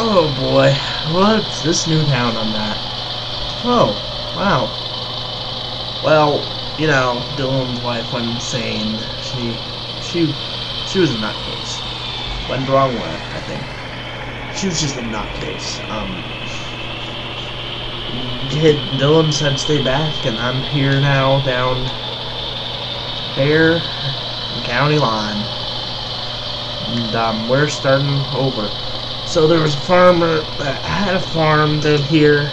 Oh boy, what's this new town I'm at? Oh, wow. Well, you know, Dylan's wife went insane. She was a nutcase. Went the wrong way, I think. She was just a nutcase. Dylan said stay back, and I'm here now down there in county line. And we're starting over. So there was a farmer that had a farm down here.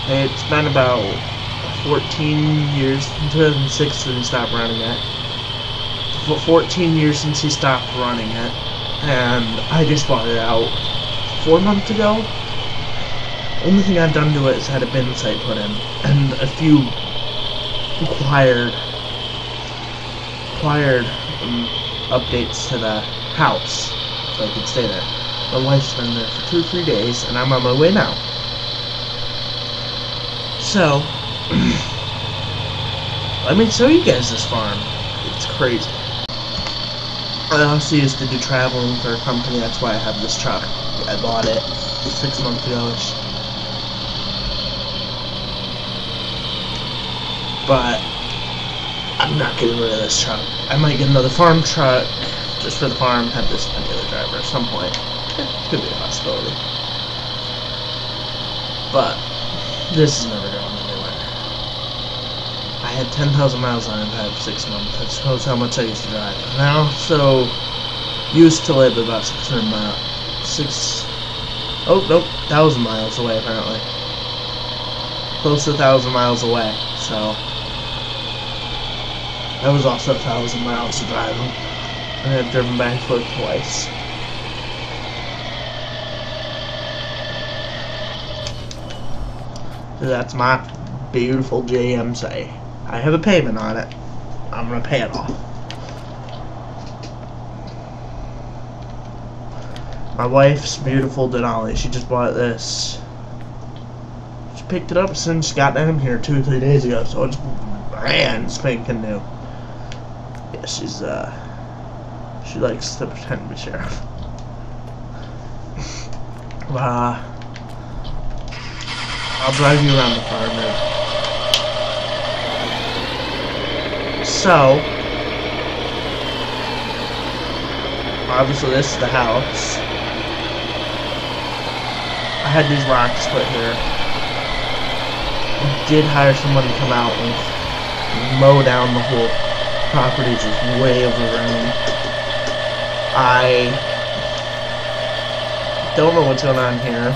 It's been about 14 years, 2006 when he stopped running it. 14 years since he stopped running it. And I just bought it out 4 months ago. Only thing I've done to it is had a bin site put in. And a few required updates to the house so I could stay there. My wife's been there for 2 or 3 days, and I'm on my way now. So, let me show you guys this farm. It's crazy. I also used to do traveling for a company, that's why I have this truck. I bought it 6 months ago-ish. But I'm not getting rid of this truck. I might get another farm truck just for the farm, have this regular driver at some point. Could be a possibility. But this is never going anywhere. I had 10,000 miles on it in 6 months. That shows how much I used to drive. And I also used to live about 600 miles. 1,000 miles away apparently. Close to 1,000 miles away. So that was also 1,000 miles of driving. And I've driven barefoot twice. So that's my beautiful GMC. I have a payment on it. I'm gonna pay it off. My wife's beautiful Denali. She just bought this. She picked it up as soon as she got down here 2 or 3 days ago, so it's brand spanking new. Yeah, she likes to pretend to be sheriff. I'll drive you around the farm now. So, obviously this is the house. I had these rocks put here. I did hire someone to come out and mow down the whole property, just way overgrown. I don't know what's going on here.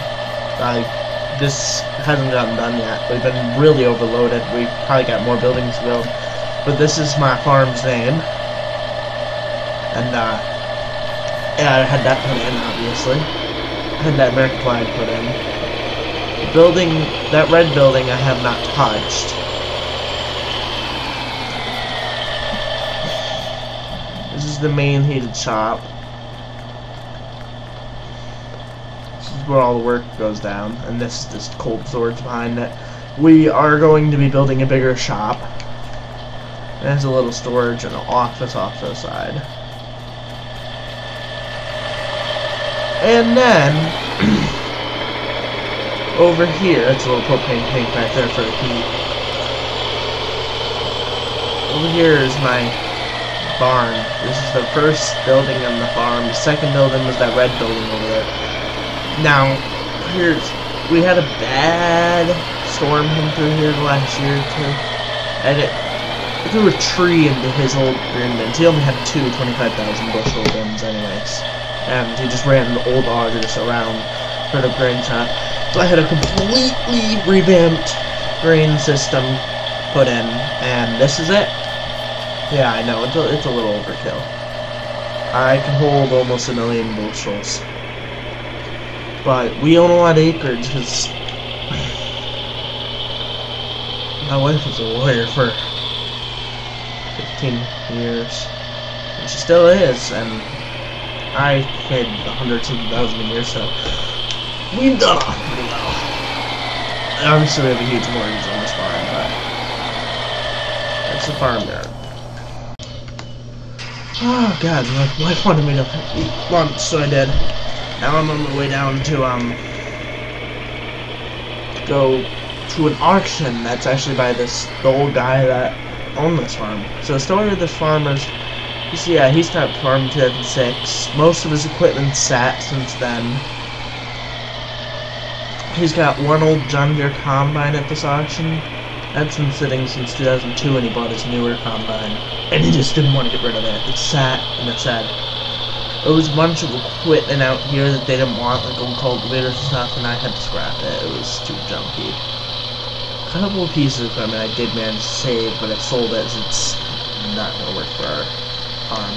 This hasn't gotten done yet. We've been really overloaded. We've probably got more buildings to build. But this is my farm's name. And, yeah, I had that put in, obviously. I had that American flag put in. The building, that red building, I have not touched. This is the main heated shop. Where all the work goes down, and this is this cold storage behind it. We are going to be building a bigger shop. It has a little storage and an office off to the side. And then over here, it's a little propane tank back there for the heat. Over here is my barn. This is the first building on the farm. The second building was that red building over there. Now, we had a bad storm come through here the last year or two, and it threw a tree into his old grain bins. He only had 2 25,000 bushel bins anyways, and he just ran old augers around for the grain shop. So I had a completely revamped grain system put in, and this is it. Yeah, I know, it's a little overkill. I can hold almost 1 million bushels. But we own a lot of acreage because my wife was a lawyer for 15 years. And she still is, and I paid hundreds of thousands a year, so we've done off pretty well. And obviously we have a huge mortgage on this farm, but it's a farm yard. Oh god, my wife wanted me to eat lunch, so I did. Now I'm on my way down to go to an auction that's actually by the old guy that owned this farm. So the story of this farm is, you see, he stopped farming in 2006. Most of his equipment's sat since then. He's got one old John Deere combine at this auction. That's been sitting since 2002 when he bought his newer combine. And he just didn't want to get rid of it. It sat in the shed. There was a bunch of equipment out here that they didn't want, like old cultivators and stuff, and I had to scrap it. It was too junky. A couple of pieces of equipment I did manage to save, but I sold it as it's not going to work for our farm.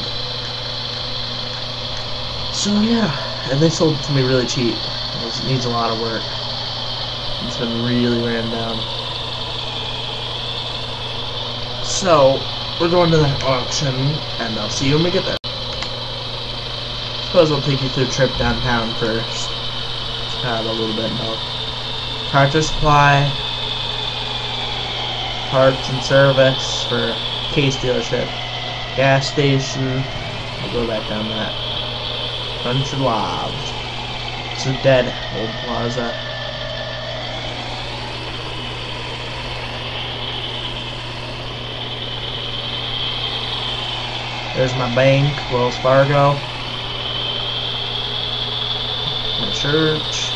So yeah, and they sold it to me really cheap. It needs a lot of work. It's been really ran down. So, we're going to that auction, and I'll see you when we get there. Suppose I'll take you through a trip downtown first. Just have a little bit of tractor supply, parts and service for Case dealership, gas station. I'll go back down that. Country Lodge. It's a dead old plaza. There's my bank, Wells Fargo. My church.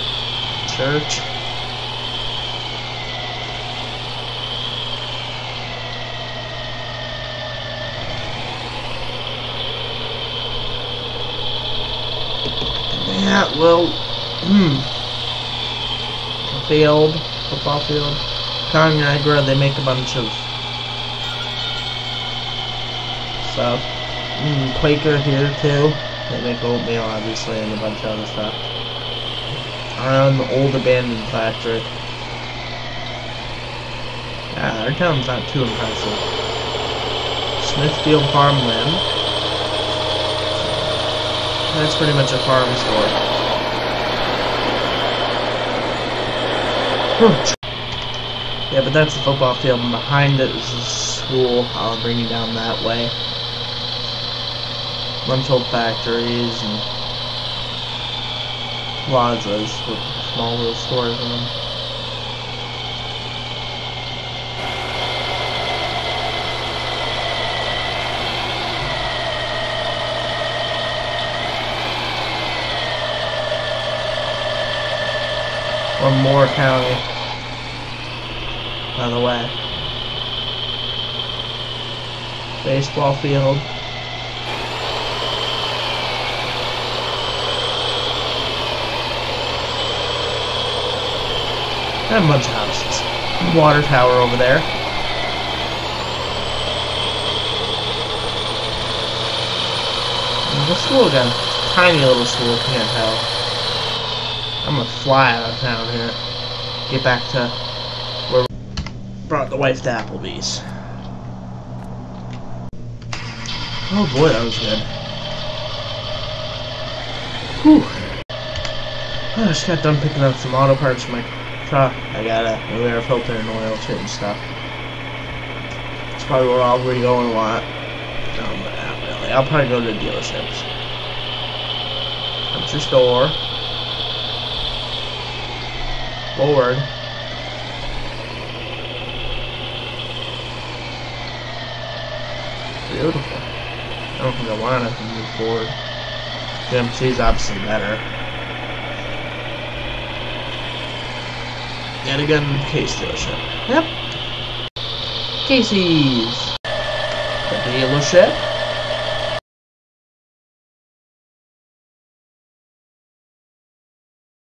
Yeah, well, football field. Niagara, they make a bunch of stuff. Quaker here too. They make oatmeal, obviously, and a bunch of other stuff. Around the old abandoned factory. Yeah, our town's not too impressive. Smithfield Farmland. That's pretty much a farm store. Yeah, but that's the football field, and behind it is the school. I'll bring you down that way. Bunch of old factories and plazas with small little stores in them. Or Moore County, by the way. Baseball field. And a bunch of houses. Water tower over there. And the school again. Tiny little school, can't tell. I'm gonna fly out of town here. Get back to where we brought the wife to Applebee's. Oh boy, that was good. Whew. I just got done picking up some auto parts for my truck. I got a new air filter and oil change stuff. That's probably where I'll be going a lot. No, but not really. I'll probably go to the dealerships. Country store. Forward. Beautiful. I don't think I want it to move forward. GMC's obviously better. Yet again, Case dealership. Yep. Casey's. The dealership.